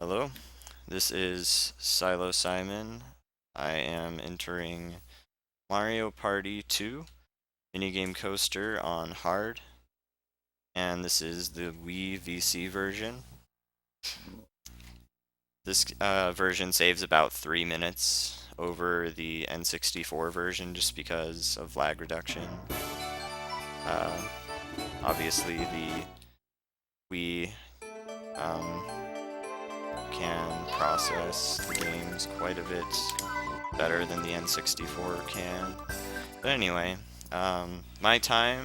Hello, this is Silo Simon. I am entering Mario Party 2 minigame coaster on hard, and this is the Wii VC version. This version saves about 3 minutes over the N64 version just because of lag reduction. Uh, Obviously, the Wii um, can process the games quite a bit better than the N64 can. But anyway, my time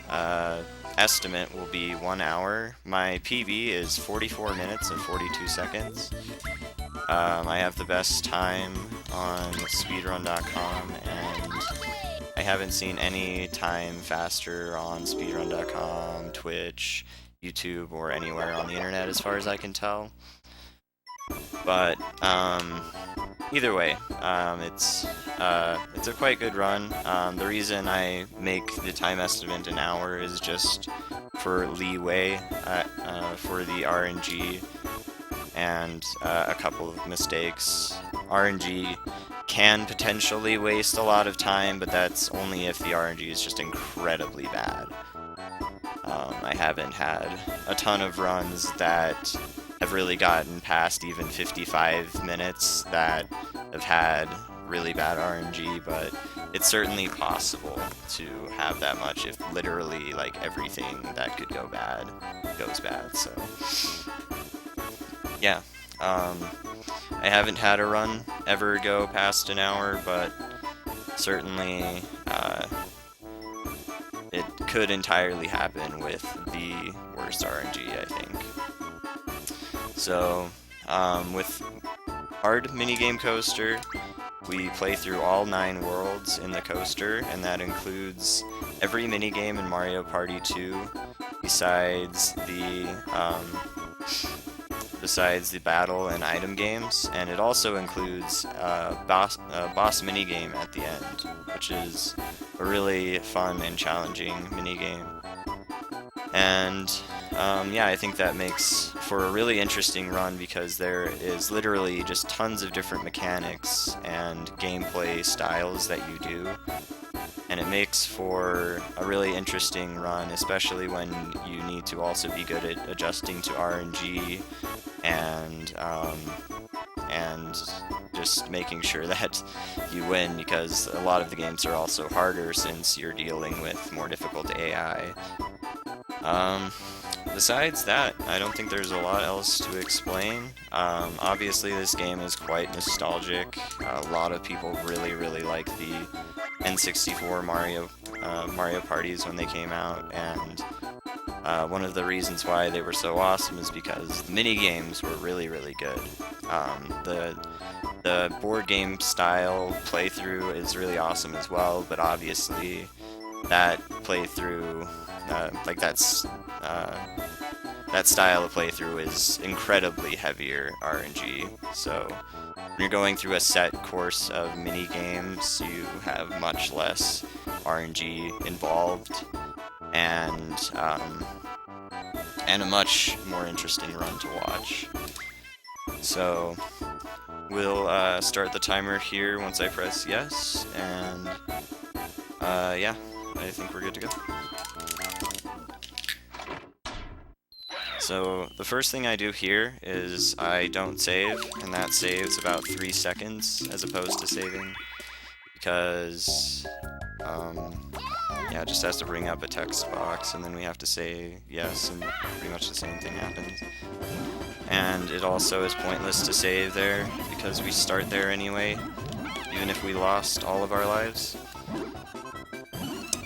uh, estimate will be 1 hour. My PB is 44 minutes and 42 seconds. I have the best time on speedrun.com, and I haven't seen any time faster on speedrun.com, Twitch, YouTube, or anywhere on the internet as far as I can tell. But either way, it's a quite good run. The reason I make the time estimate an hour is just for leeway for the RNG and a couple of mistakes. RNG can potentially waste a lot of time, but that's only if the RNG is just incredibly bad. I haven't had a ton of runs that have really gotten past even 55 minutes that have had really bad RNG, but it's certainly possible to have that much if literally like everything that could go bad goes bad. So yeah, I haven't had a run ever go past an hour, but certainly it could entirely happen with the worst RNG, I think. So, with hard minigame coaster, we play through all 9 worlds in the coaster, and that includes every minigame in Mario Party 2, besides the battle and item games, and it also includes a boss minigame at the end, which is a really fun and challenging minigame. And yeah, I think that makes for a really interesting run because there is literally just tons of different mechanics and gameplay styles that you do. And it makes for a really interesting run, especially when you need to also be good at adjusting to RNG and just making sure that you win, because a lot of the games are also harder since you're dealing with more difficult AI. Besides that, I don't think there's a lot else to explain. Obviously, this game is quite nostalgic. A lot of people really like the N64 Mario parties when they came out, and one of the reasons why they were so awesome is because the mini games were really good. The board game style playthrough is really awesome as well, but obviously that playthrough, that style of playthrough is incredibly heavier RNG. So when you're going through a set course of mini games, you have much less RNG involved, and a much more interesting run to watch. So we'll start the timer here once I press yes, and yeah, I think we're good to go. So the first thing I do here is I don't save, and that saves about 3 seconds as opposed to saving, because yeah, it just has to bring up a text box, and then we have to say yes, and pretty much the same thing happens. And it also is pointless to save there, because we start there anyway, even if we lost all of our lives.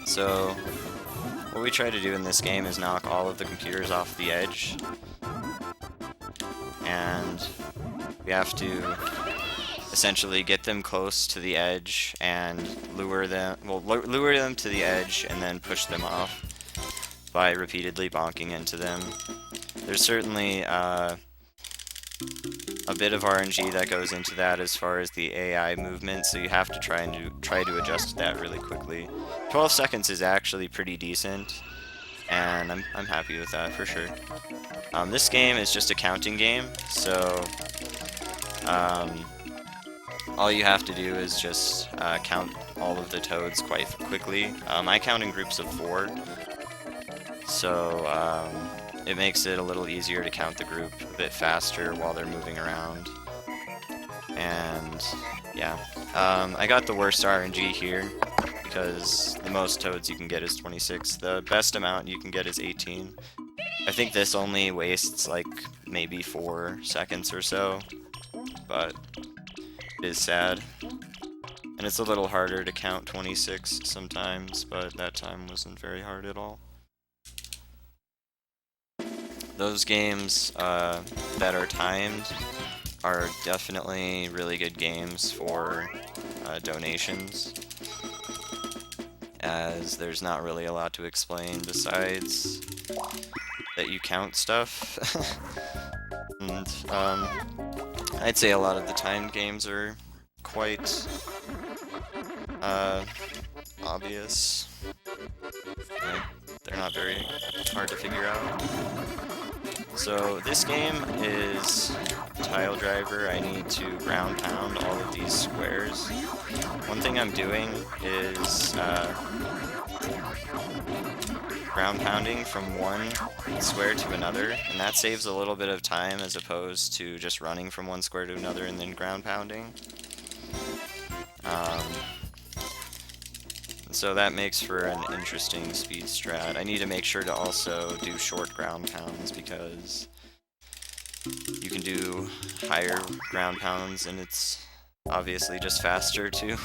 So what we try to do in this game is knock all of the computers off the edge, and we have to essentially get them close to the edge and lure them to the edge and then push them off by repeatedly bonking into them. There's certainly a bit of RNG that goes into that as far as the AI movement, so you have to try to adjust to that really quickly. 12 seconds is actually pretty decent. and I'm happy with that for sure. This game is just a counting game, so um, all you have to do is just count all of the toads quite quickly. I count in groups of 4, so it makes it a little easier to count the group a bit faster while they're moving around. And yeah, I got the worst RNG here because the most toads you can get is 26. The best amount you can get is 18. I think this only wastes like maybe 4 seconds or so, but it is sad. And it's a little harder to count 26 sometimes, but that time wasn't very hard at all. Those games that are timed are definitely really good games for donations, as there's not really a lot to explain besides that you count stuff. And I'd say a lot of the timed games are quite obvious. Like, they're not very hard to figure out. So this game is Tile Driver. I need to ground pound all of these squares. One thing I'm doing is ground pounding from one square to another, and that saves a little bit of time as opposed to just running from one square to another and then ground pounding. So that makes for an interesting speed strat. I need to make sure to also do short ground pounds because you can do higher ground pounds and it's obviously just faster to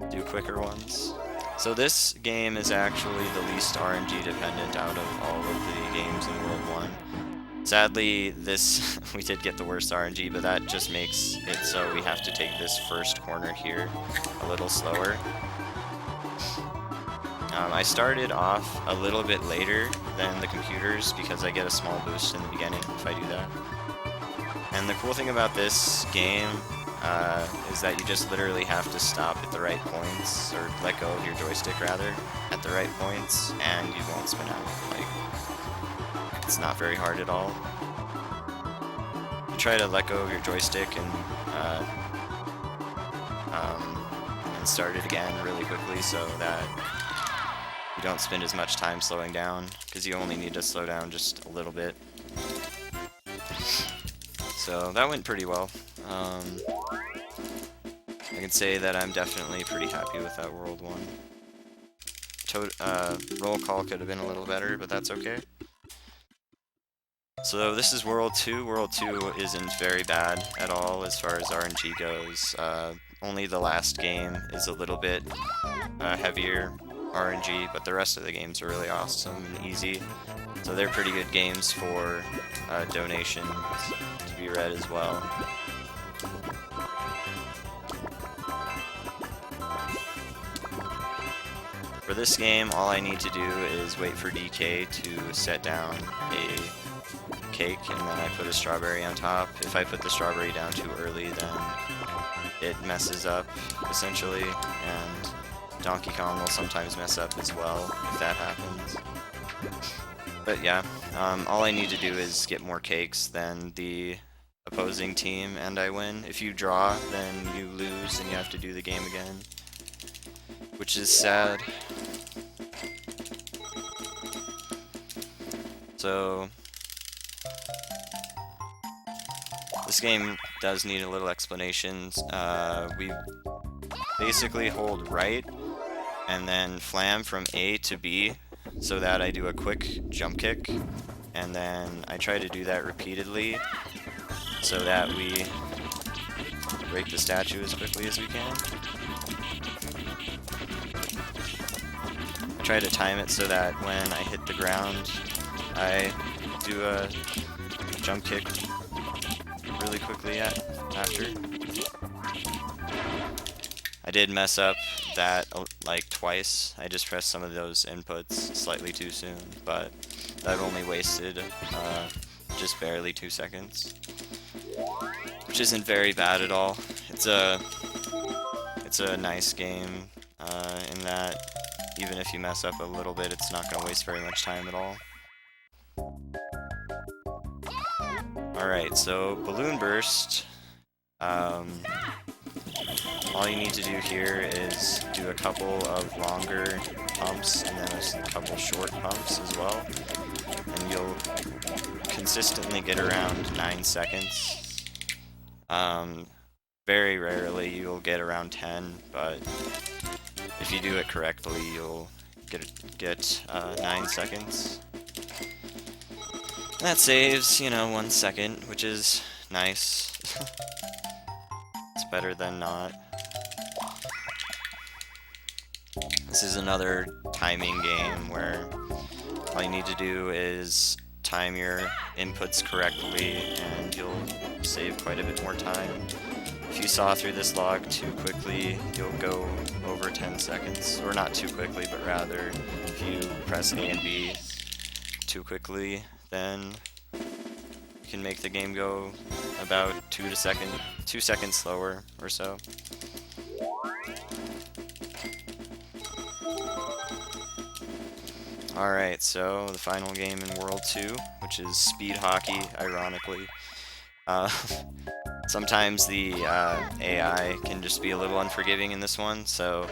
do quicker ones. So this game is actually the least RNG dependent out of all of the games in World 1. Sadly, this we did get the worst RNG, but that just makes it so we have to take this first corner here a little slower. I started off a little bit later than the computers because I get a small boost in the beginning if I do that. And the cool thing about this game is that you just literally have to stop at the right points, or let go of your joystick rather, at the right points, and you won't spin out. Like, it's not very hard at all. You try to let go of your joystick and start it again really quickly so that you don't spend as much time slowing down, because you only need to slow down just a little bit. So that went pretty well. I can say that I'm definitely pretty happy with that World 1. Roll call could have been a little better, but that's okay. So this is World 2. World 2 isn't very bad at all as far as RNG goes. Only the last game is a little bit heavier RNG, but the rest of the games are really awesome and easy. So they're pretty good games for donations to be read as well. For this game, all I need to do is wait for DK to set down a cake, and then I put a strawberry on top. If I put the strawberry down too early, then it messes up, essentially, and Donkey Kong will sometimes mess up as well if that happens. But yeah, all I need to do is get more cakes than the opposing team, and I win. If you draw, then you lose, and you have to do the game again, which is sad. So this game does need a little explanation. We basically hold right and then flam from A to B so that I do a quick jump kick, and then I try to do that repeatedly so that we break the statue as quickly as we can. I try to time it so that when I hit the ground I do a jump kick really quickly after. I did mess up that like twice. I just pressed some of those inputs slightly too soon, but that only wasted just barely 2 seconds, which isn't very bad at all. It's a nice game in that even if you mess up a little bit, it's not going to waste very much time at all. Alright, so Balloon Burst. All you need to do here is do a couple of longer pumps and then a couple short pumps as well. And you'll consistently get around 9 seconds. Very rarely you'll get around 10, but if you do it correctly, you'll get 9 seconds. That saves, 1 second, which is nice. It's better than not. This is another timing game where all you need to do is time your inputs correctly and you'll save quite a bit more time. If you saw through this log too quickly, you'll go over 10 seconds. Or not too quickly, but rather if you press A and B too quickly, then you can make the game go about 2 seconds slower or so. Alright, so the final game in World 2, which is Speed Hockey, ironically. Sometimes the AI can just be a little unforgiving in this one, so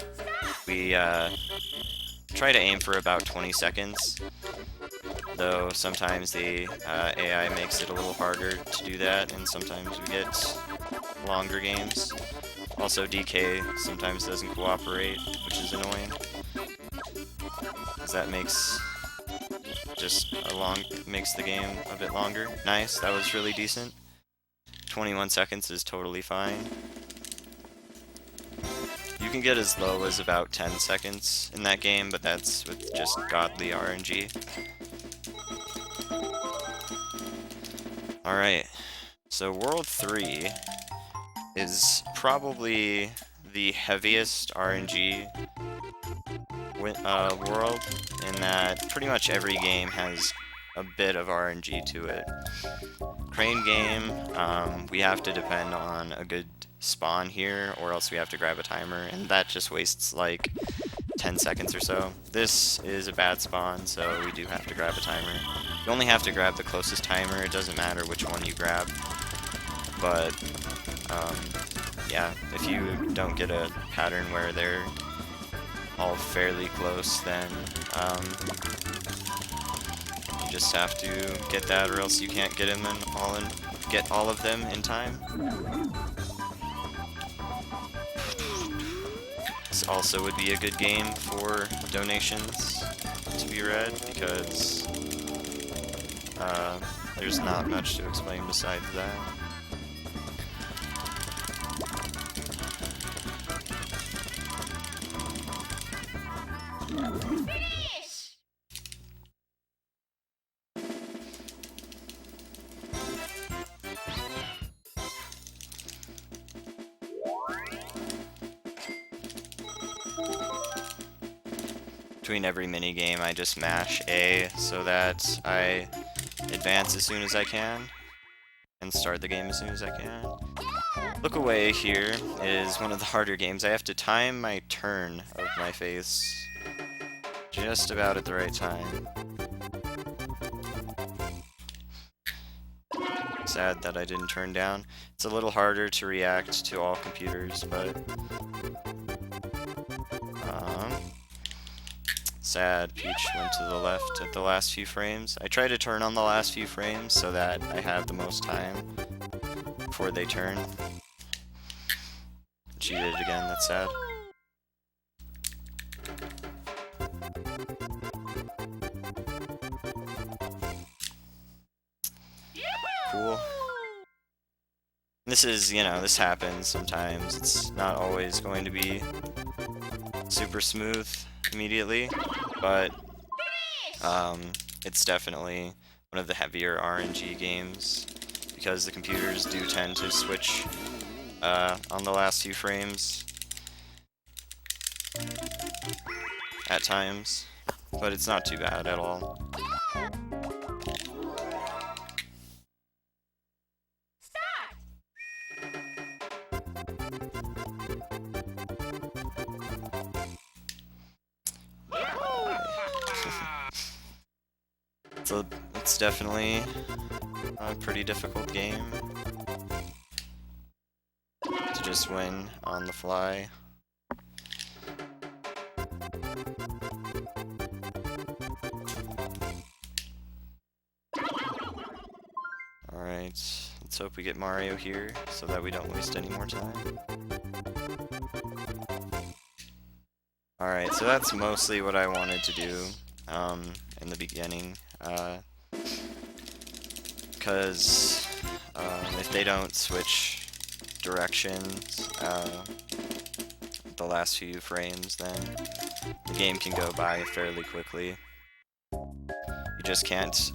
we try to aim for about 20 seconds. Though sometimes the AI makes it a little harder to do that, and sometimes we get longer games. Also, DK sometimes doesn't cooperate, which is annoying. Because that makes the game a bit longer. Nice, that was really decent. 21 seconds is totally fine. You can get as low as about 10 seconds in that game, but that's with just godly RNG. Alright, so World 3 is probably the heaviest RNG world, in that pretty much every game has a bit of RNG to it. Crane game, we have to depend on a good spawn here, or else we have to grab a timer, and that just wastes like 10 seconds or so. This is a bad spawn, so we do have to grab a timer. You only have to grab the closest timer, it doesn't matter which one you grab. But, yeah, if you don't get a pattern where they're all fairly close, then you just have to get that, or else you can't get get all of them in time. This also would be a good game for donations to be read, because there's not much to explain besides that. Between every mini game, I just mash A so that I advance as soon as I can and start the game as soon as I can. Look Away here is one of the harder games. I have to time my turn of my face just about at the right time. Sad that I didn't turn down. It's a little harder to react to all computers, but sad Peach went to the left at the last few frames. I try to turn on the last few frames so that I have the most time before they turn. She did it again, that's sad. Cool. This is, this happens sometimes. It's not always going to be super smooth immediately, but it's definitely one of the heavier RNG games, because the computers do tend to switch on the last few frames at times, but it's not too bad at all. So it's definitely a pretty difficult game to just win on the fly. Alright, let's hope we get Mario here so that we don't waste any more time. Alright, so that's mostly what I wanted to do in the beginning. Because if they don't switch directions the last few frames, then the game can go by fairly quickly. You just can't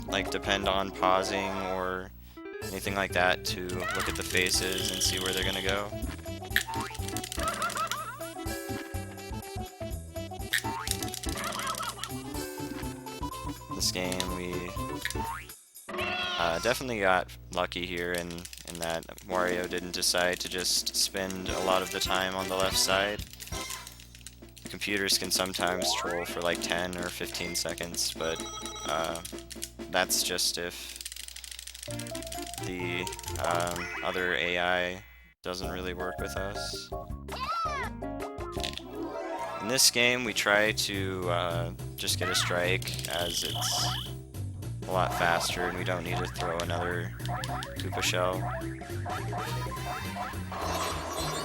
like depend on pausing or anything like that to look at the faces and see where they're gonna go. This game we definitely got lucky here in that Wario didn't decide to just spend a lot of the time on the left side. Computers can sometimes troll for like 10 or 15 seconds, but that's just if the other AI doesn't really work with us. In this game, we try to just get a strike, as it's a lot faster and we don't need to throw another Koopa shell.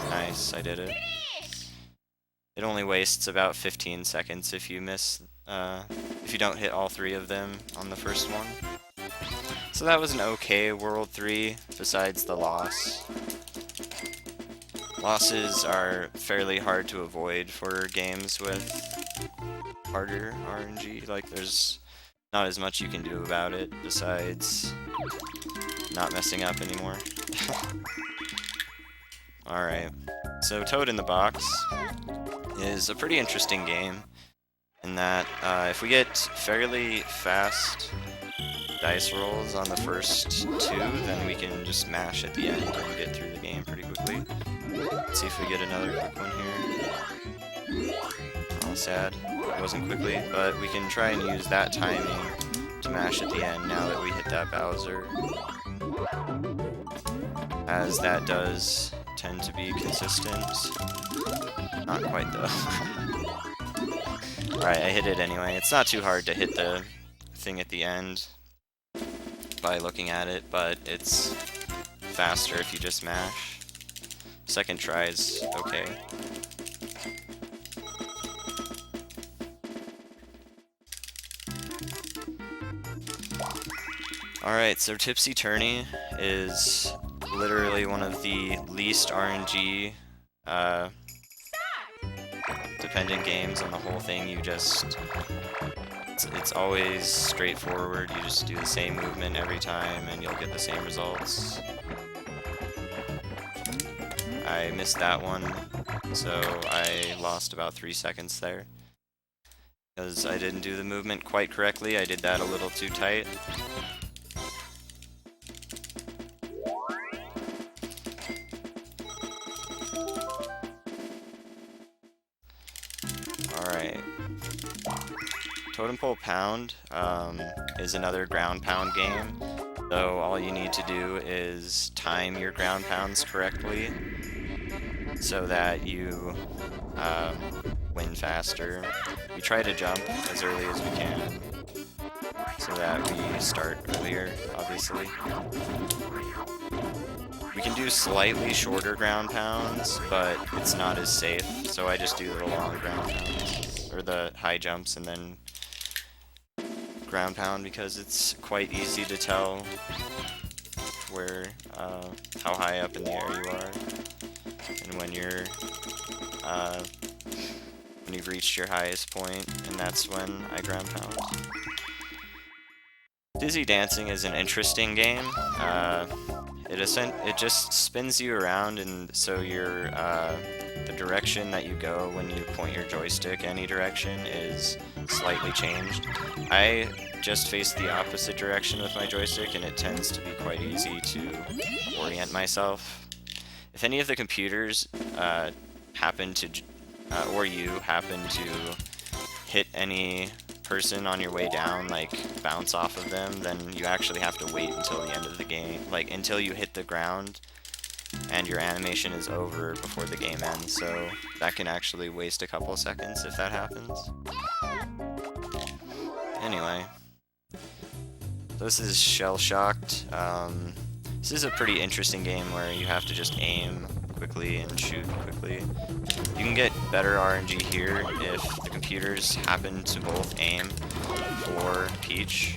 Nice, I did it. It only wastes about 15 seconds if you miss, if you don't hit all three of them on the first one. So that was an okay World 3, besides the loss. Losses are fairly hard to avoid for games with harder RNG. Like, there's not as much you can do about it, besides not messing up anymore. Alright, so Toad in the Box is a pretty interesting game in that if we get fairly fast dice rolls on the first two, then we can just mash at the end and get through the game pretty quickly. Let's see if we get another quick one here. Oh, sad. It wasn't quickly, but we can try and use that timing to mash at the end now that we hit that Bowser, as that does tend to be consistent. Not quite, though. Alright, I hit it anyway. It's not too hard to hit the thing at the end by looking at it, but it's faster if you just mash. Second try's okay. Alright, so Tipsy Tourney is literally one of the least RNG dependent games on the whole thing. You just, it's always straightforward. You just do the same movement every time and you'll get the same results. I missed that one, so I lost about 3 seconds there, because I didn't do the movement quite correctly. I did that a little too tight. Alright. Totem Pole Pound is another ground pound game, though all you need to do is time your ground pounds correctly so that you win faster. We try to jump as early as we can so that we start earlier, obviously. We can do slightly shorter ground pounds, but it's not as safe, so I just do the long ground pounds, or the high jumps and then ground pound, because it's quite easy to tell where, how high up in the air you are, and when you've reached your highest point, and that's when I ground pound. Dizzy Dancing is an interesting game. It just spins you around, and so your the direction that you go when you point your joystick any direction is slightly changed. I just face the opposite direction with my joystick, and it tends to be quite easy to orient myself. If any of the computers happen to, or you happen to hit any person on your way down like bounce off of them, then you actually have to wait until the end of the game, like until you hit the ground and your animation is over before the game ends, so that can actually waste a couple seconds if that happens. Anyway, this is Shell Shocked. This is a pretty interesting game where you have to just aim quickly and shoot quickly. You can get better RNG here if the computers happen to both aim for Peach.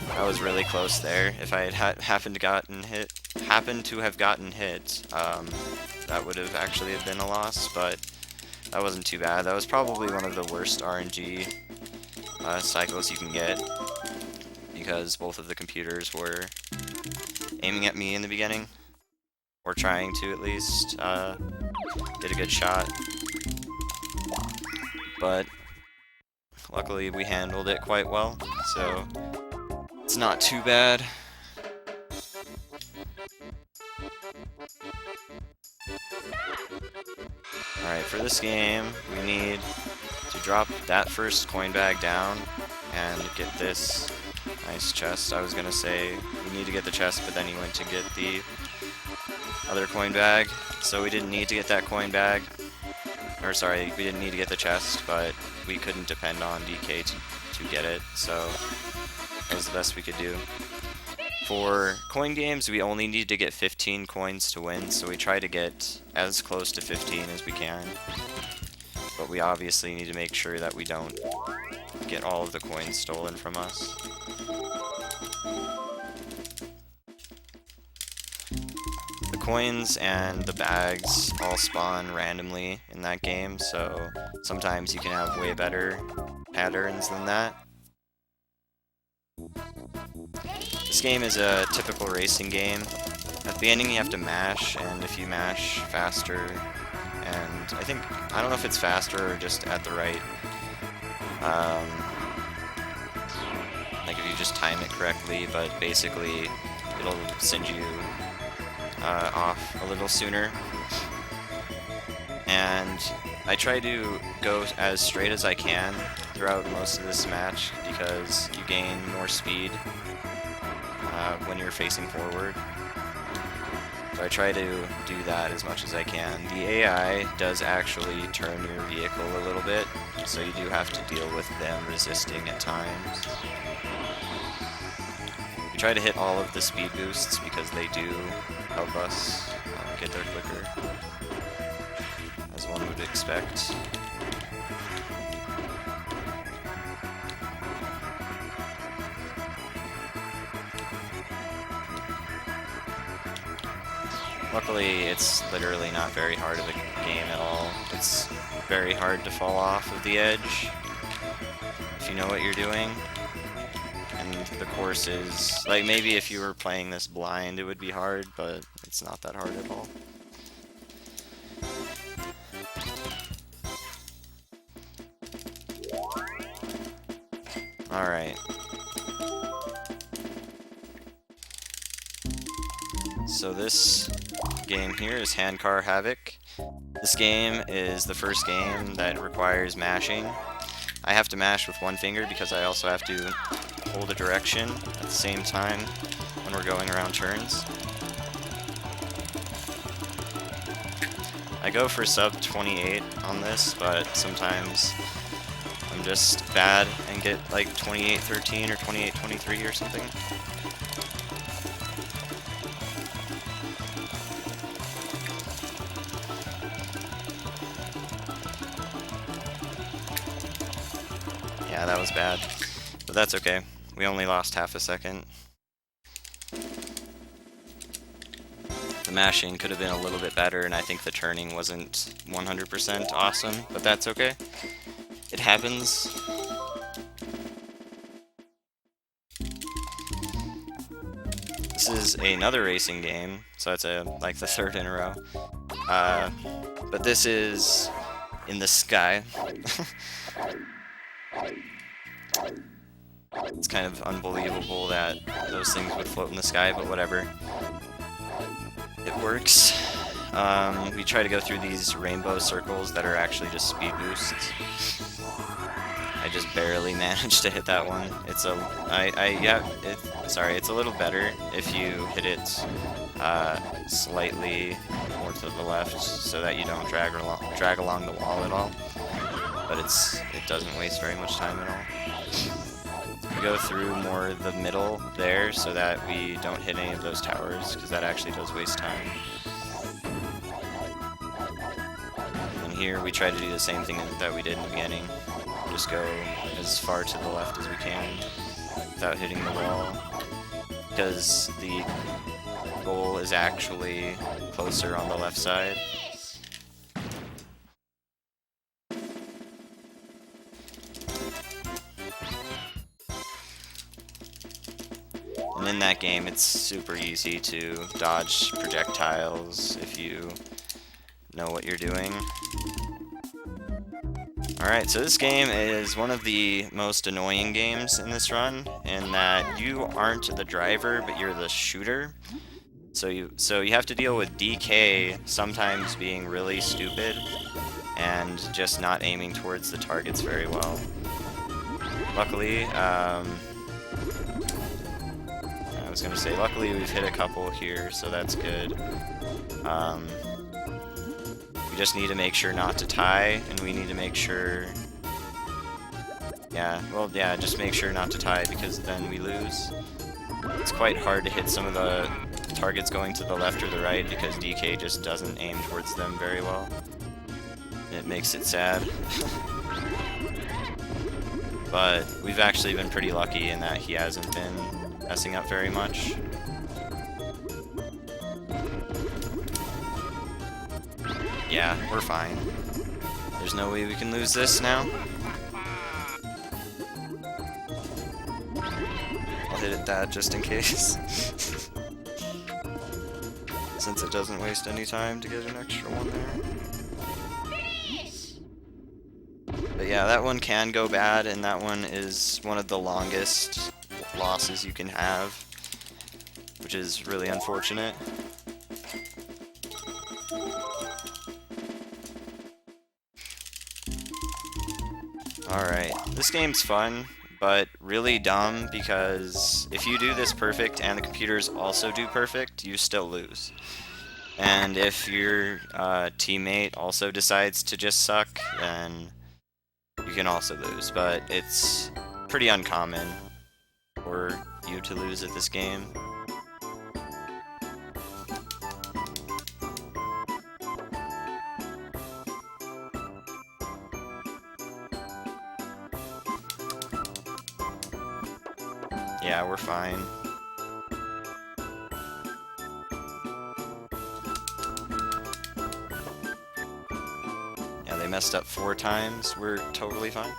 That was really close there. If I had happened to have gotten hit, that would have actually been a loss, but that wasn't too bad. That was probably one of the worst RNG cycles you can get, because both of the computers were aiming at me in the beginning, or trying to at least. Did a good shot, but luckily we handled it quite well, so it's not too bad. Alright, for this game, we need to drop that first coin bag down and get this nice chest. I was gonna say we need to get the chest, but then he went to get the other coin bag, so we didn't need to get that coin bag. Or sorry, we didn't need to get the chest, but we couldn't depend on DK to get it, so that was the best we could do. For coin games, we only need to get 15 coins to win, so we try to get as close to 15 as we can. But we obviously need to make sure that we don't get all of the coins stolen from us. The coins and the bags all spawn randomly in that game, so sometimes you can have way better patterns than that. This game is a typical racing game. At the beginning you have to mash, and if you mash faster, and I don't know if it's faster or just at the right, like if you just time it correctly, but basically it'll send you off a little sooner. And I try to go as straight as I can throughout most of this match because you gain more speed when you're facing forward. So I try to do that as much as I can. The AI does actually turn your vehicle a little bit, so you do have to deal with them resisting at times. We try to hit all of the speed boosts because they do help us get there quicker, as one would expect. Luckily, it's literally not very hard of a game at all. It's very hard to fall off of the edge if you know what you're doing. And the course is, like, maybe if you were playing this blind it would be hard, but it's not that hard at all. Alright. So this game here is Handcar Havoc. This game is the first game that requires mashing. I have to mash with one finger because I also have to hold a direction at the same time when we're going around turns. I go for sub 28 on this, but sometimes I'm just bad and get like 28-13 or 28-23 or something. Yeah, that was bad, but that's okay. We only lost half a second. The mashing could have been a little bit better, and I think the turning wasn't 100% awesome, but that's okay. It happens. This is another racing game, so it's like the third in a row. But this is in the sky. It's kind of unbelievable that those things would float in the sky, but whatever. It works. we try to go through these rainbow circles that are actually just speed boosts. I just barely managed to hit that one. It's sorry, it's a little better if you hit it slightly more to the left so that you don't drag along the wall at all. But it doesn't waste very much time at all. We go through more the middle there so that we don't hit any of those towers, because that actually does waste time. And here we try to do the same thing that we did in the beginning. Just go as far to the left as we can without hitting the wall, because the goal is actually closer on the left side. And in that game, it's super easy to dodge projectiles if you know what you're doing. Alright, so this game is one of the most annoying games in this run, in that you aren't the driver, but you're the shooter. So you have to deal with DK sometimes being really stupid and just not aiming towards the targets very well. Luckily, luckily we've hit a couple here, so that's good. We just need to make sure not to tie, and we need to make sure... just make sure not to tie, because then we lose. It's quite hard to hit some of the targets going to the left or the right, because DK just doesn't aim towards them very well. It makes it sad. But we've actually been pretty lucky in that he hasn't been messing up very much. Yeah, we're fine. There's no way we can lose this now. I'll hit it that just in case. Since it doesn't waste any time to get an extra one there. But yeah, that one can go bad, and that one is one of the longest losses you can have, which is really unfortunate. Alright, this game's fun, but really dumb, because if you do this perfect and the computers also do perfect, you still lose. And if your teammate also decides to just suck, then you can also lose. But it's pretty uncommon for you to lose at this game. Yeah, we're fine. Yeah, they messed up 4 times. We're totally fine.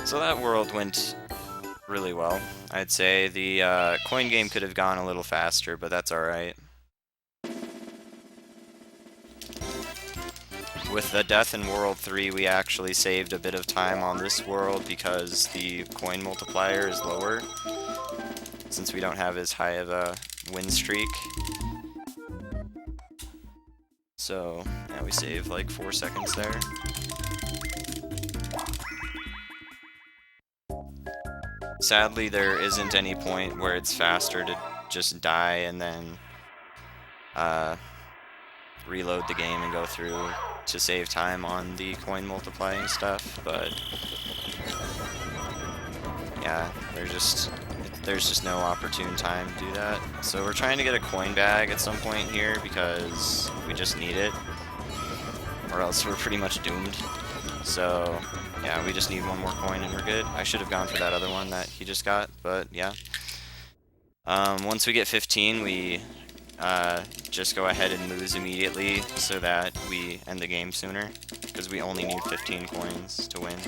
So that world went really well. I'd say the coin game could have gone a little faster, but that's alright. With the death in World 3, we actually saved a bit of time on this world because the coin multiplier is lower, since we don't have as high of a win streak. So, yeah, we save like 4 seconds there. Sadly, there isn't any point where it's faster to just die and then reload the game and go through to save time on the coin multiplying stuff, but yeah, there's just no opportune time to do that. So we're trying to get a coin bag at some point here because we just need it, or else we're pretty much doomed. So yeah, we just need one more coin and we're good. I should have gone for that other one that he just got, but yeah. Once we get 15, we just go ahead and lose immediately so that we end the game sooner, because we only need 15 coins to win.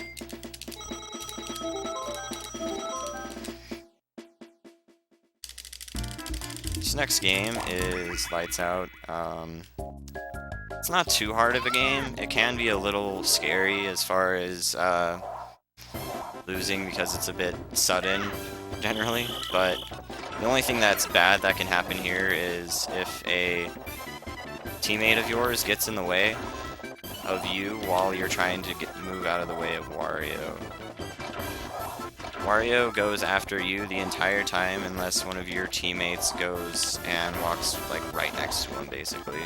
This next game is Lights Out. It's not too hard of a game. It can be a little scary as far as losing, because it's a bit sudden generally, but The only thing that's bad that can happen here is if a teammate of yours gets in the way of you while you're trying to move out of the way of Wario. Wario goes after you the entire time unless one of your teammates goes and walks like right next to him, basically.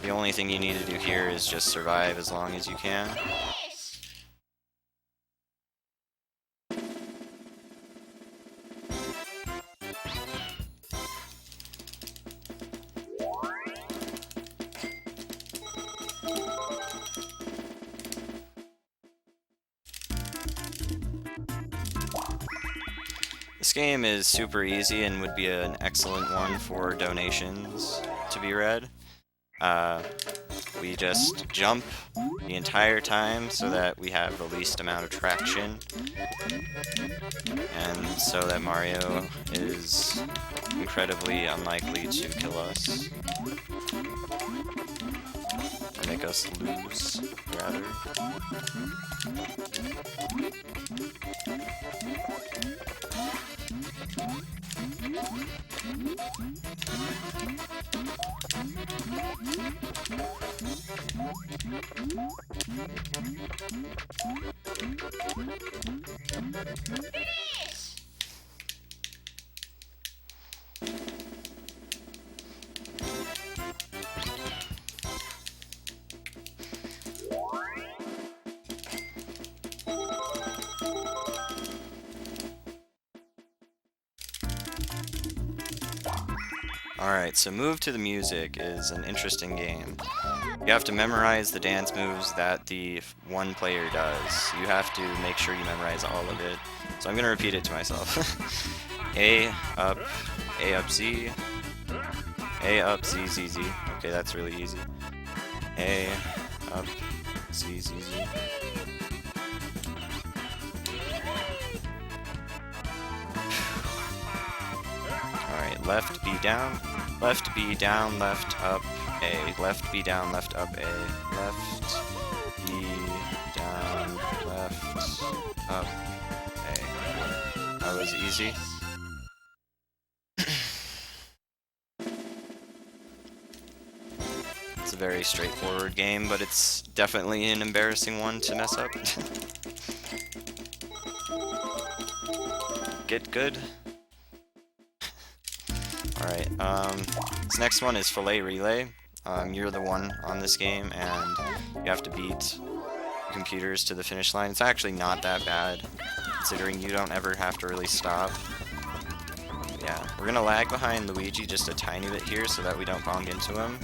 The only thing you need to do here is just survive as long as you can. This game is super easy and would be an excellent one for donations to be read. We just jump the entire time so that we have the least amount of traction, and so that Mario is incredibly unlikely to kill us. Or make us lose, rather. Alright, so Move to the Music is an interesting game. You have to memorize the dance moves that the one player does. You have to make sure you memorize all of it. So I'm going to repeat it to myself. A, up, Z, A, up, Z, Z, Z. Okay, that's really easy. A, up, Z, Z, Z. Alright, left B down, left B down, left up A, left B down, left up A, left B down, left up A. That was easy. It's a very straightforward game, but it's definitely an embarrassing one to mess up. Get good. Alright, this next one is Filet Relay. You're the one on this game, and you have to beat computers to the finish line. It's actually not that bad, considering you don't ever have to really stop. Yeah, we're gonna lag behind Luigi just a tiny bit here so that we don't bonk into him,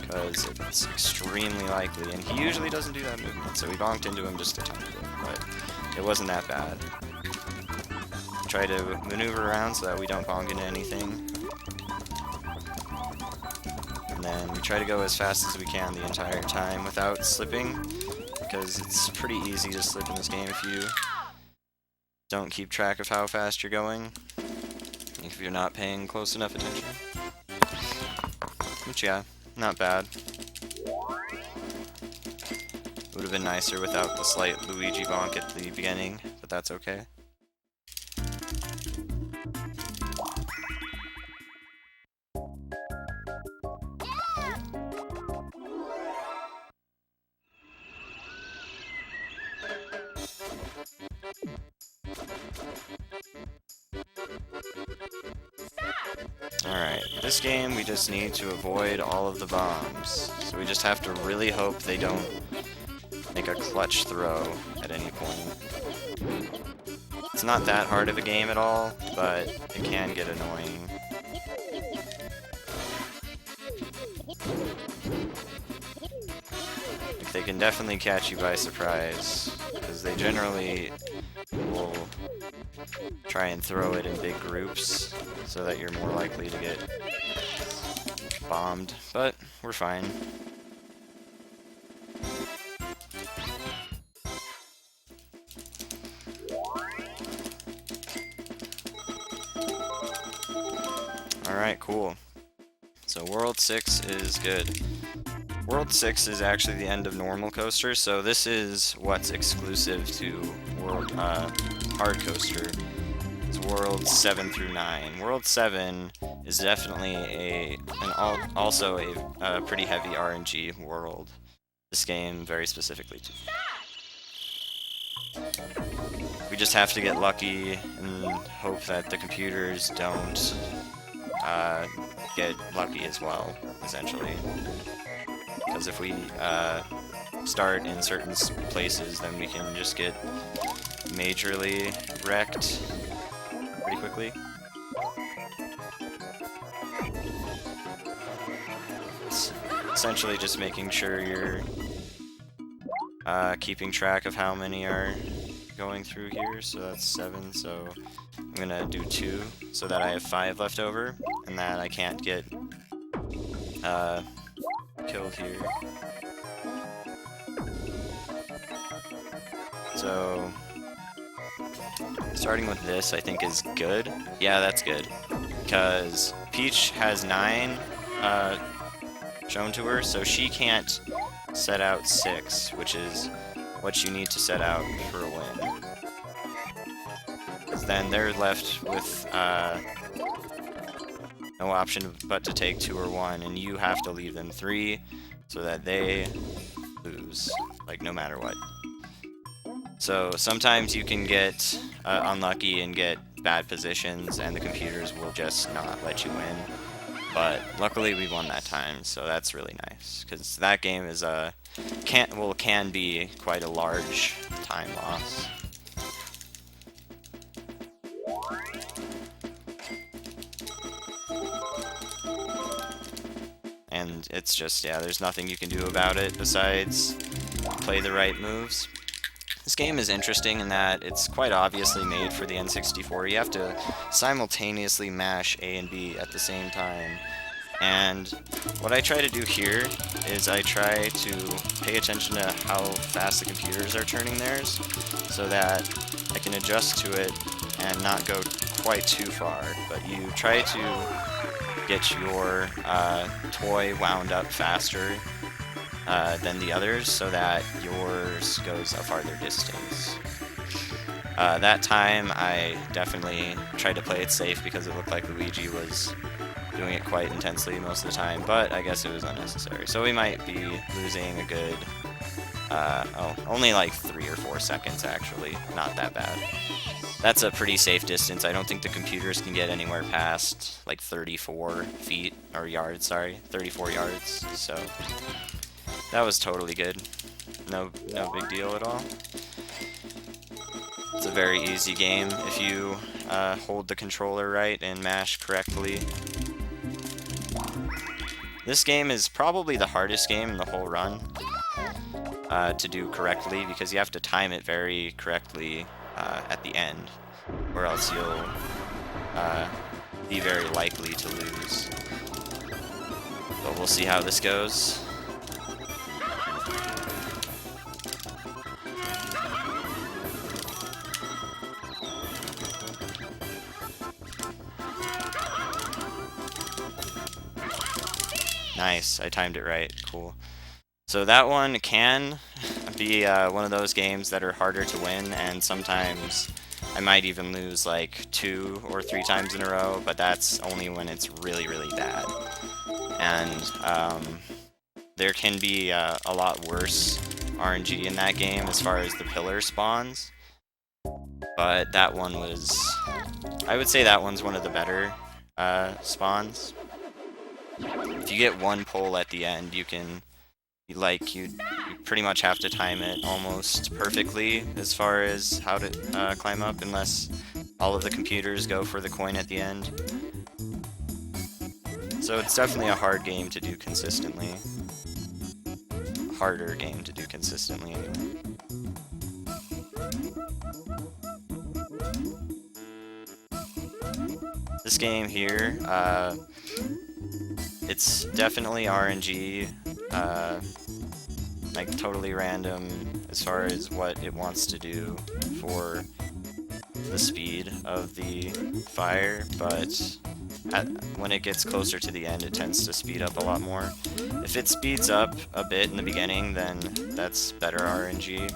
because it's extremely likely, and he usually doesn't do that movement, so we bonked into him just a tiny bit, but it wasn't that bad. Try to maneuver around so that we don't bonk into anything. And then we try to go as fast as we can the entire time without slipping, because it's pretty easy to slip in this game if you don't keep track of how fast you're going, if you're not paying close enough attention. Which, yeah, not bad. Would have been nicer without the slight Luigi bonk at the beginning, but that's okay. Alright, this game we just need to avoid all of the bombs. So we just have to really hope they don't make a clutch throw at any point. It's not that hard of a game at all, but it can get annoying. They can definitely catch you by surprise, because they generally will try and throw it in big groups so that you're more likely to get bombed, but we're fine. Alright, cool. So World 6 is good. World 6 is actually the end of normal coaster, so this is what's exclusive to World Hard Coaster. It's World 7 through 9. World 7 is definitely also a pretty heavy RNG world. This game very specifically too. We just have to get lucky and hope that the computers don't get lucky as well, essentially. Because if we start in certain places, then we can just get majorly wrecked pretty quickly. It's essentially just making sure you're keeping track of how many are going through here. So that's 7, so I'm gonna do 2 so that I have 5 left over and that I can't get killed here. So starting with this I think is good. Yeah, that's good. Because Peach has 9 shown to her, so she can't set out 6, which is what you need to set out for a win. Because then they're left with no option but to take 2 or 1, and you have to leave them 3 so that they lose, like no matter what. So sometimes you can get unlucky and get bad positions and the computers will just not let you win. But luckily we won that time, so that's really nice, because that game is can be quite a large time loss. And it's just, yeah, there's nothing you can do about it besides play the right moves. This game is interesting in that it's quite obviously made for the N64. You have to simultaneously mash A and B at the same time. And what I try to do here is I try to pay attention to how fast the computers are turning theirs so that I can adjust to it and not go quite too far. But you try to get your toy wound up faster than the others so that yours goes a farther distance. That time I definitely tried to play it safe because it looked like Luigi was doing it quite intensely most of the time, but I guess it was unnecessary. So we might be losing a good, only like 3 or 4 seconds actually, not that bad. That's a pretty safe distance. I don't think the computers can get anywhere past like 34 feet, or yards, sorry, 34 yards, so that was totally good. No big deal at all. It's a very easy game if you hold the controller right and mash correctly. This game is probably the hardest game in the whole run to do correctly, because you have to time it very correctly at the end, or else you'll be very likely to lose. But we'll see how this goes. Nice, I timed it right. Cool. So that one can be one of those games that are harder to win, and sometimes I might even lose like 2 or 3 times in a row, but that's only when it's really, really bad. And there can be a lot worse RNG in that game as far as the pillar spawns, but that one was, I would say that one's one of the better spawns. If you get 1 pull at the end, you can, you pretty much have to time it almost perfectly as far as how to climb up, unless all of the computers go for the coin at the end. So it's definitely a hard game to do consistently. Harder game to do consistently, anyway. This game here, it's definitely RNG, like totally random as far as what it wants to do for the speed of the fire, but when it gets closer to the end, it tends to speed up a lot more. If it speeds up a bit in the beginning, then that's better RNG.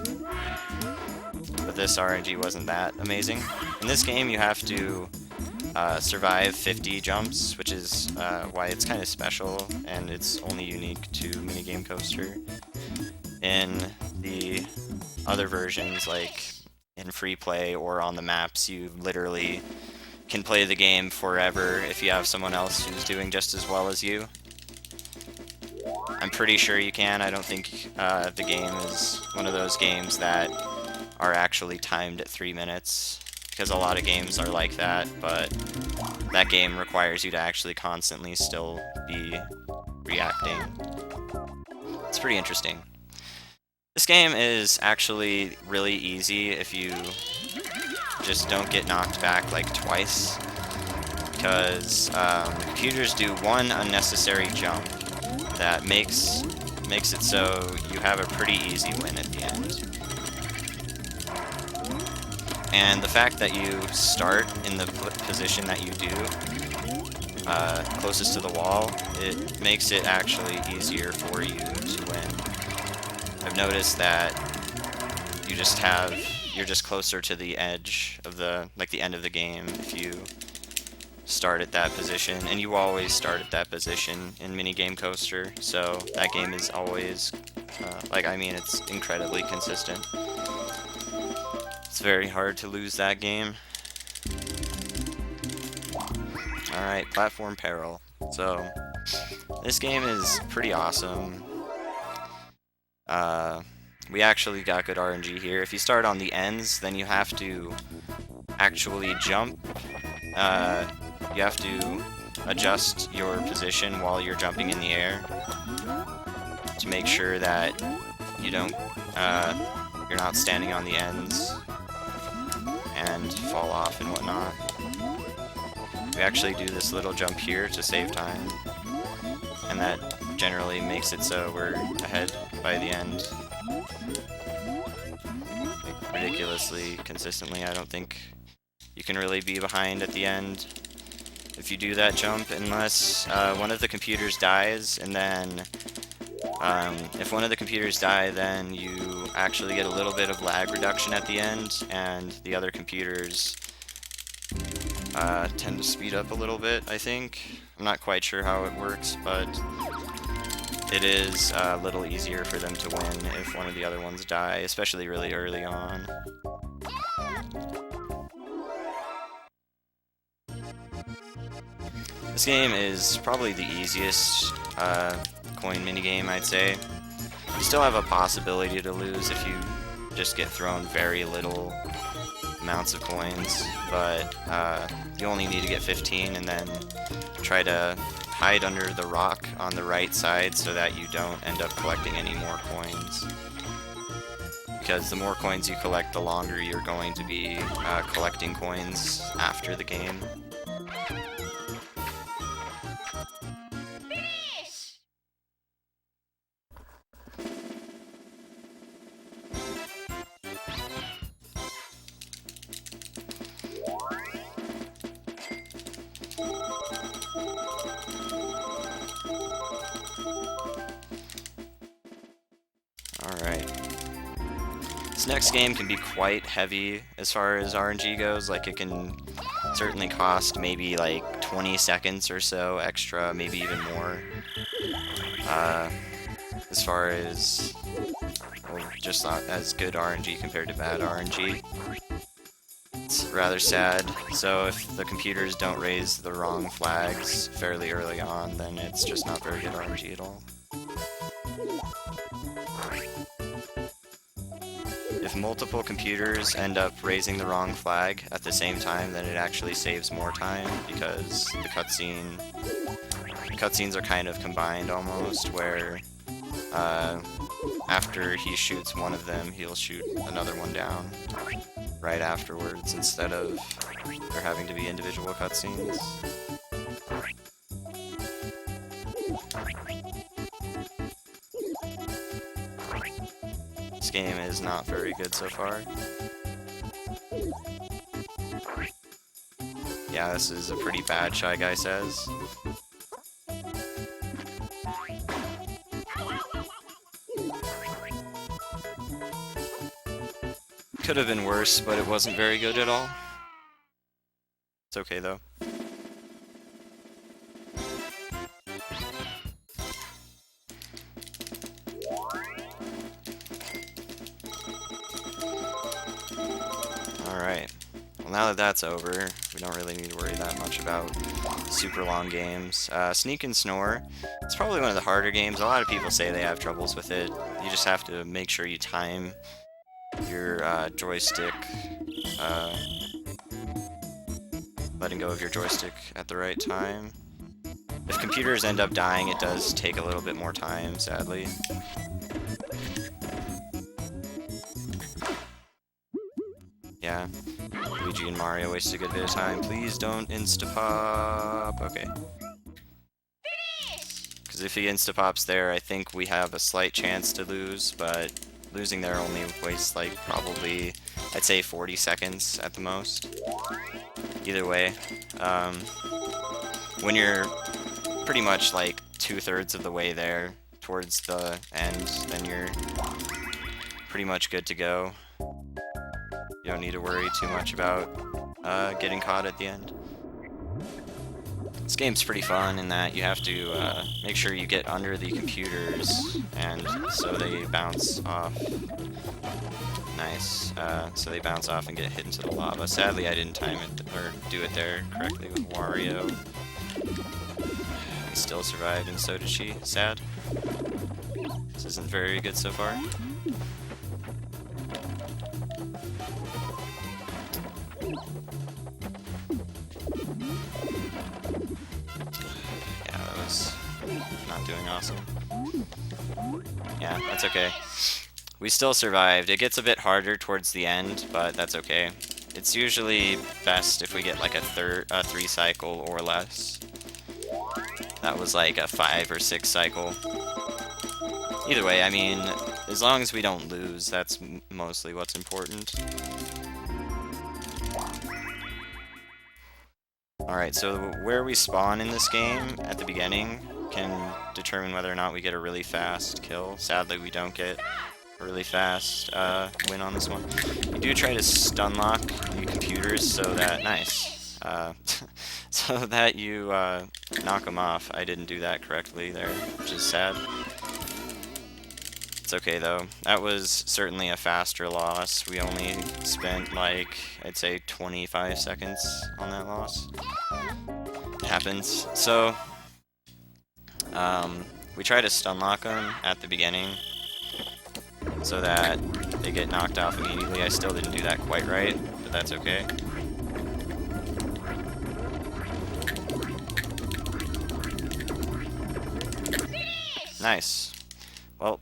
But this RNG wasn't that amazing. In this game, you have to survive 50 jumps, which is why it's kind of special, and it's only unique to Minigame Coaster. In the other versions, like in free play or on the maps, you literally can play the game forever if you have someone else who's doing just as well as you. I'm pretty sure you can. I don't think the game is one of those games that are actually timed at 3 minutes, because a lot of games are like that, but that game requires you to actually constantly still be reacting. It's pretty interesting. This game is actually really easy if you just don't get knocked back like twice, because computers do one unnecessary jump that makes it so you have a pretty easy win at the end. And the fact that you start in the position that you do, closest to the wall, it makes it actually easier for you to win. I've noticed that you're just closer to the edge of the end of the game if you start at that position, and you always start at that position in Minigame Coaster, so that game is always, it's incredibly consistent. It's very hard to lose that game. Alright, Platform Peril. So, this game is pretty awesome. We actually got good RNG here. If you start on the ends, then you have to actually jump. You have to adjust your position while you're jumping in the air to make sure that you don't, you're not standing on the ends and fall off and whatnot. We actually do this little jump here to save time, and that generally makes it so we're ahead by the end. Like, ridiculously consistently. I don't think you can really be behind at the end if you do that jump, unless one of the computers dies, and then if one of the computers die, then you actually get a little bit of lag reduction at the end, and the other computers tend to speed up a little bit, I think. I'm not quite sure how it works, but it is a little easier for them to win if one of the other ones die, especially really early on. This game is probably the easiest coin minigame, I'd say. You still have a possibility to lose if you just get thrown very little amounts of coins, but you only need to get 15 and then try to hide under the rock on the right side so that you don't end up collecting any more coins. Because the more coins you collect, the longer you're going to be collecting coins after the game. Alright. This next game can be quite heavy as far as RNG goes. Like, it can certainly cost maybe like 20 seconds or so extra, maybe even more. As far as, well, just not as good RNG compared to bad RNG. It's rather sad. So if the computers don't raise the wrong flags fairly early on, then it's just not very good RNG at all. If multiple computers end up raising the wrong flag at the same time, then it actually saves more time, because the cutscenes are kind of combined almost, where after he shoots one of them, he'll shoot another one down right afterwards, instead of there having to be individual cutscenes. This game is not very good so far. Yeah, this is a pretty bad, Shy Guy says. Could have been worse, but it wasn't very good at all. It's okay, though. Alright. Well, now that that's over, we don't really need to worry that much about super long games. Sneak and Snore. It's probably one of the harder games. A lot of people say they have troubles with it. You just have to make sure you time your joystick, letting go of your joystick at the right time. If computers end up dying, it does take a little bit more time, sadly. Yeah, Luigi and Mario waste a good bit of time. Please don't insta-pop. Okay. Because if he insta-pops there, I think we have a slight chance to lose, but losing there only wastes, like, probably, I'd say 40 seconds at the most. Either way, when you're pretty much, like, 2/3 of the way there towards the end, then you're pretty much good to go. You don't need to worry too much about getting caught at the end. This game's pretty fun in that you have to make sure you get under the computers, and so they bounce off. Nice. So they bounce off and get hit into the lava. Sadly, I didn't time it or do it there correctly with Wario. He still survived, and so did she. Sad. This isn't very good so far. Not doing awesome. Yeah, that's okay. We still survived. It gets a bit harder towards the end, but that's okay. It's usually best if we get like a 3 cycle or less. That was like a 5 or 6 cycle. Either way, I mean, as long as we don't lose, that's mostly what's important. Alright, so where we spawn in this game at the beginning can determine whether or not we get a really fast kill. Sadly, we don't get a really fast win on this one. You do try to stun lock the computers so that... Nice. So that you knock them off. I didn't do that correctly there, which is sad. It's okay, though. That was certainly a faster loss. We only spent, like, I'd say 25 seconds on that loss. It happens. So... we try to stun lock them at the beginning so that they get knocked off immediately. I still didn't do that quite right, but that's okay. Nice. Well,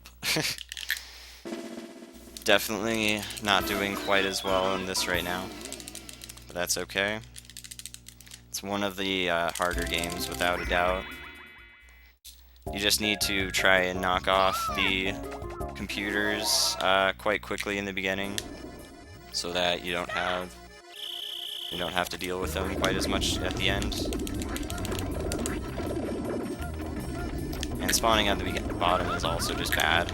definitely not doing quite as well in this right now, but that's okay. It's one of the harder games, without a doubt. You just need to try and knock off the computers quite quickly in the beginning, so that you don't have to deal with them quite as much at the end. And spawning at the bottom is also just bad.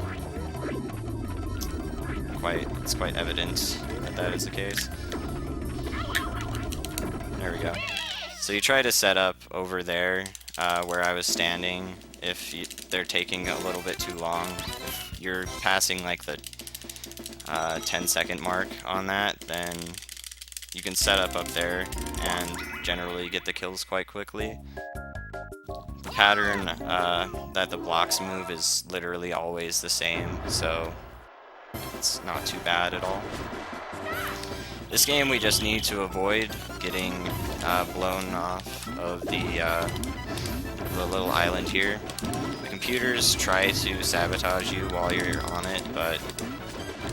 It's quite evident that that is the case. There we go. So you try to set up over there where I was standing. If they're taking a little bit too long, if you're passing like the 10-second mark on that, then you can set up there and generally get the kills quite quickly. The pattern that the blocks move is literally always the same, so it's not too bad at all. This game we just need to avoid getting blown off of the little island here. The computers try to sabotage you while you're on it, but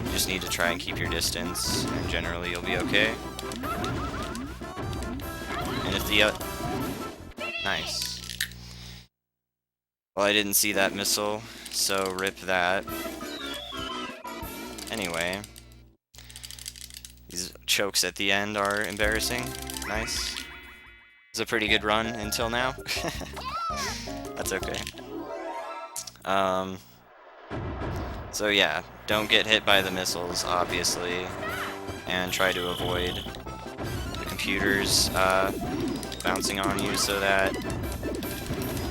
you just need to try and keep your distance, and generally you'll be okay. And if the nice. Well, I didn't see that missile, so rip that. Anyway, these chokes at the end are embarrassing. Nice. was a pretty good run until now. That's okay. So yeah, don't get hit by the missiles, obviously, and try to avoid the computers bouncing on you so that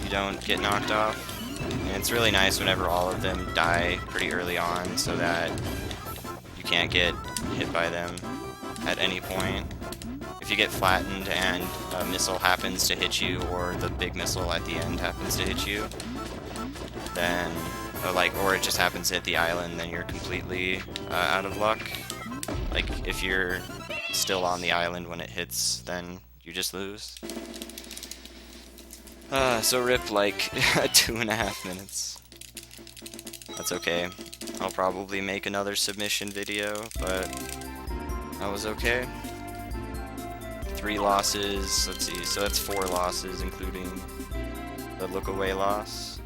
you don't get knocked off. And it's really nice whenever all of them die pretty early on so that you can't get hit by them at any point. If you get flattened and a missile happens to hit you, or the big missile at the end happens to hit you, then, or it just happens to hit the island, then you're completely out of luck. Like, if you're still on the island when it hits, then you just lose. So rip, like, 2.5 minutes. That's okay. I'll probably make another submission video, but that was okay. 3 losses, let's see, so that's 4 losses, including the look away loss.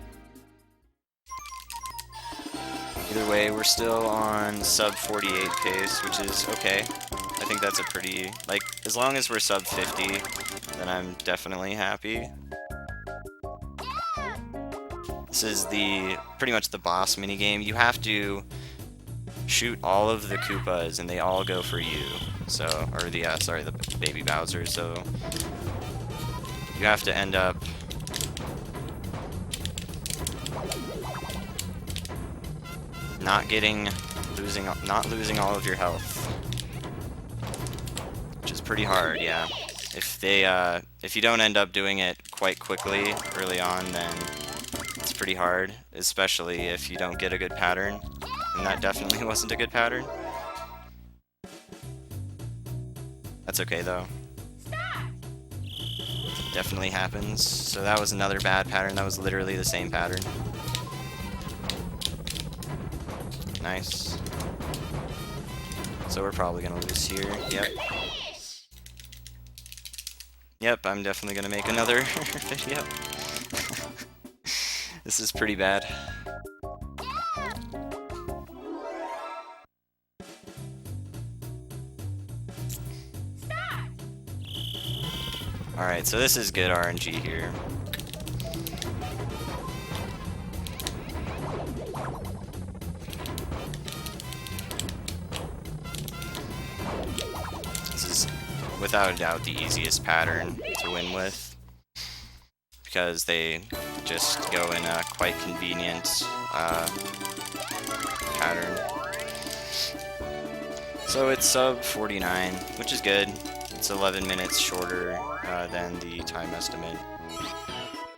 Either way, we're still on sub 48 pace, which is okay. I think that's a pretty, like, as long as we're sub 50, then I'm definitely happy. This is pretty much the boss minigame. You have to shoot all of the Koopas, and they all go for you. So, or the baby Bowser. So you have to end up not losing all of your health, which is pretty hard. Yeah, if you don't end up doing it quite quickly early on, then it's pretty hard, especially if you don't get a good pattern. And that definitely wasn't a good pattern. That's okay though. Definitely happens. So that was another bad pattern. That was literally the same pattern. Nice. So we're probably gonna lose here. Yep. Yep, I'm definitely gonna make another video. This is pretty bad. Alright, so this is good RNG here. This is without a doubt the easiest pattern to win with, because they just go in a quite convenient pattern. So it's sub 49, which is good. It's 11 minutes shorter than the time estimate.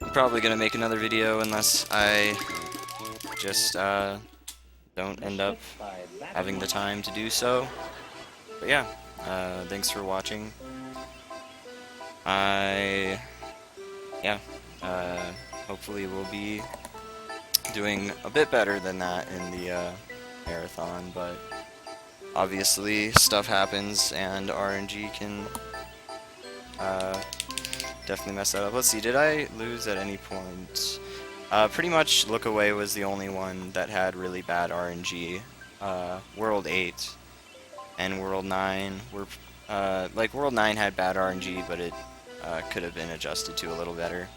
I'm probably gonna make another video unless I just don't end up having the time to do so. But yeah, thanks for watching. Hopefully we'll be doing a bit better than that in the marathon, but obviously stuff happens and RNG can definitely mess that up. Let's see, did I lose at any point? Pretty much Look Away was the only one that had really bad RNG. World 8 and World 9 were, World 9 had bad RNG, but it could have been adjusted to a little better.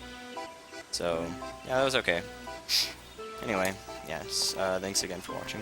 So, yeah, that was okay. Anyway, yes, thanks again for watching.